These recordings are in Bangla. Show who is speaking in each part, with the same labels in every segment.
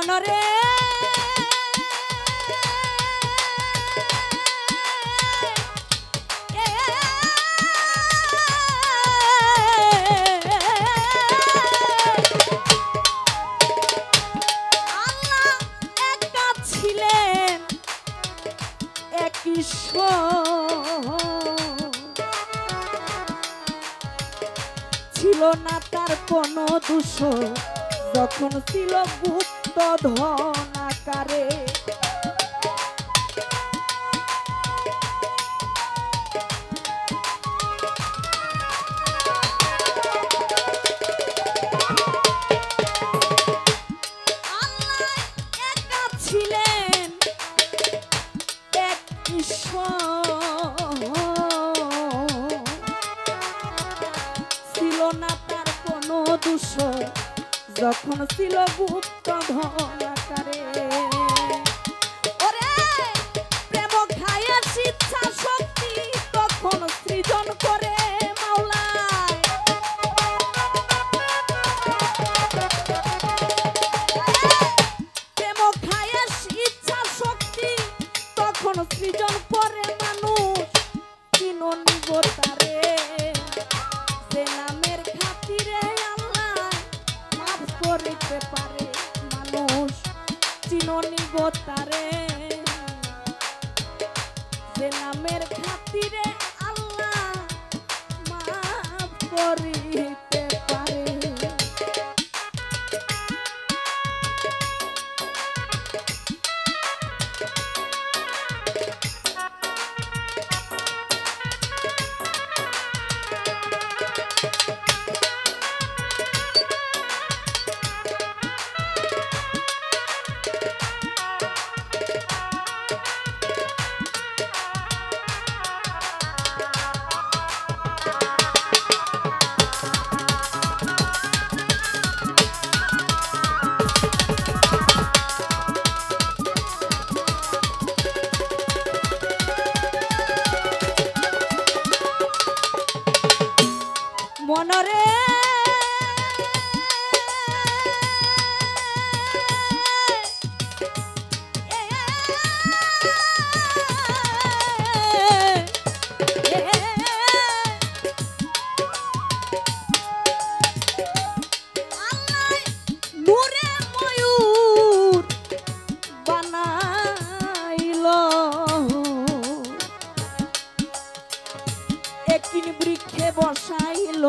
Speaker 1: মনরে ছিল না তার কোনো দোষ যখন ছিল গুপ্ত ধন আকারে। আল্লাহ একা ছিলেন এক ঈশ্বর, যখন ছিল গুপ্ত ধন আকারে। ওরে প্রেম খায়া শিক্ষা শক্তি তখন সৃজন করে মাওলায়। প্রেম খায়া শিক্ষা শক্তি তখন সৃজন করে মানুষ চিননি গো তারে। সে নামের খাতিরে করিতে পারে মানুষ চিননি গো তারে। যে নামের খাতিরে আল্লাহ মাফ করিতে পারে। মনরে নূরে ময়ূর বানাইল, একিন বৃক্ষে বসাইল,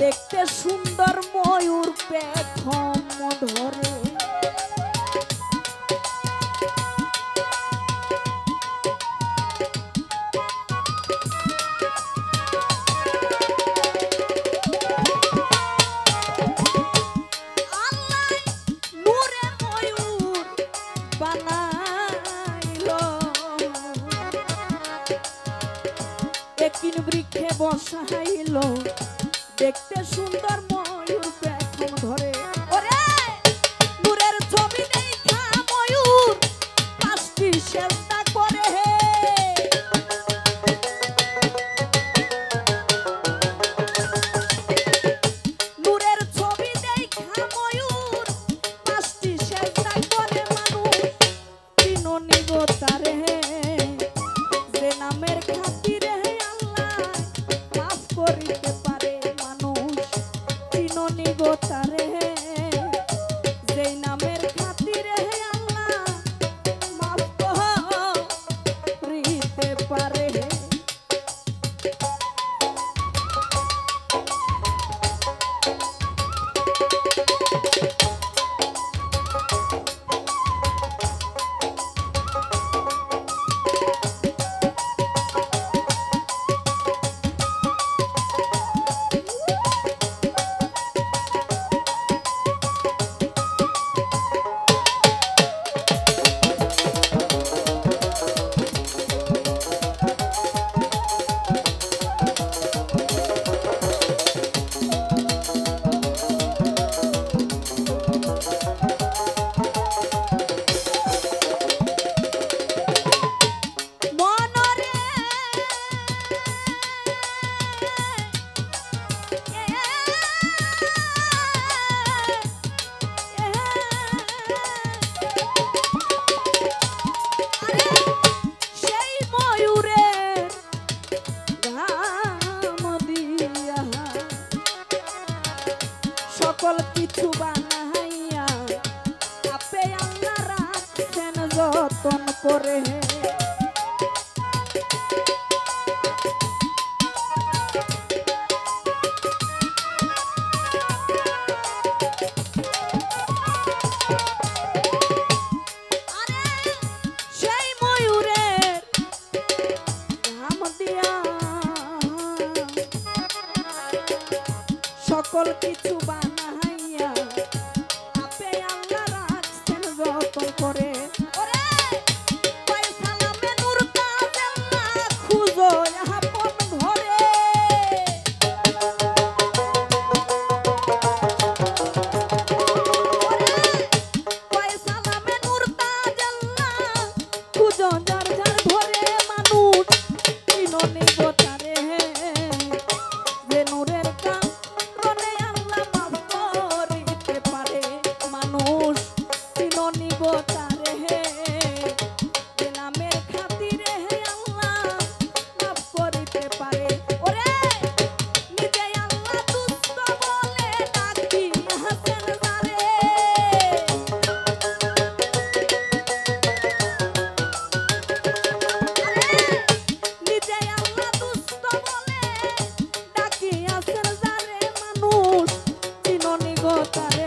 Speaker 1: দেখতে সুন্দর ময়ূর পেখম ধরে। আল্লাহ নূরে ময়ূর বানাইল, একিন বৃক্ষে বসাইল, দেখতে সুন্দর ময়ূর পেখম ধরে। ওরে নূরের ছবি দেখা ময়ূর পাঁচটি সেজদা করে। নূরের ছবি দেখা ময়ূর পাঁচটি সেজদা করে মানুষ চিননি গো তারে। যে নামের খাতিরে আল্লাহ মাফ করিতে পারে মানুষ করে সেই ময়ূরের ঘাম দিয়া সকল কিছু বানাইয়া আপে আল্লাহ রাখছেন যতন করে ওরে পয়সালামে নূর তাজেল্লা খুঁজো আপন ঘরে ওরে পয়সালামে নূর তাজেল্লা খুঁজো যার যার ঘরে মানুষ চিননি গোতারে যে নূরের কারণে আল্লাহ মাফ করিতে পারে মানুষ চিননি গোতারে যে নামের খাতিরে আল্লাহ মাফ করিতে পারে ওরে নিজে আল্লাহ দুষ্ট বলে ডাকি হাসেন যারে নিজে আল্লাহ দুষ্ট বলে ডাকি আসেন যারে মানুষ চিননি গোতারে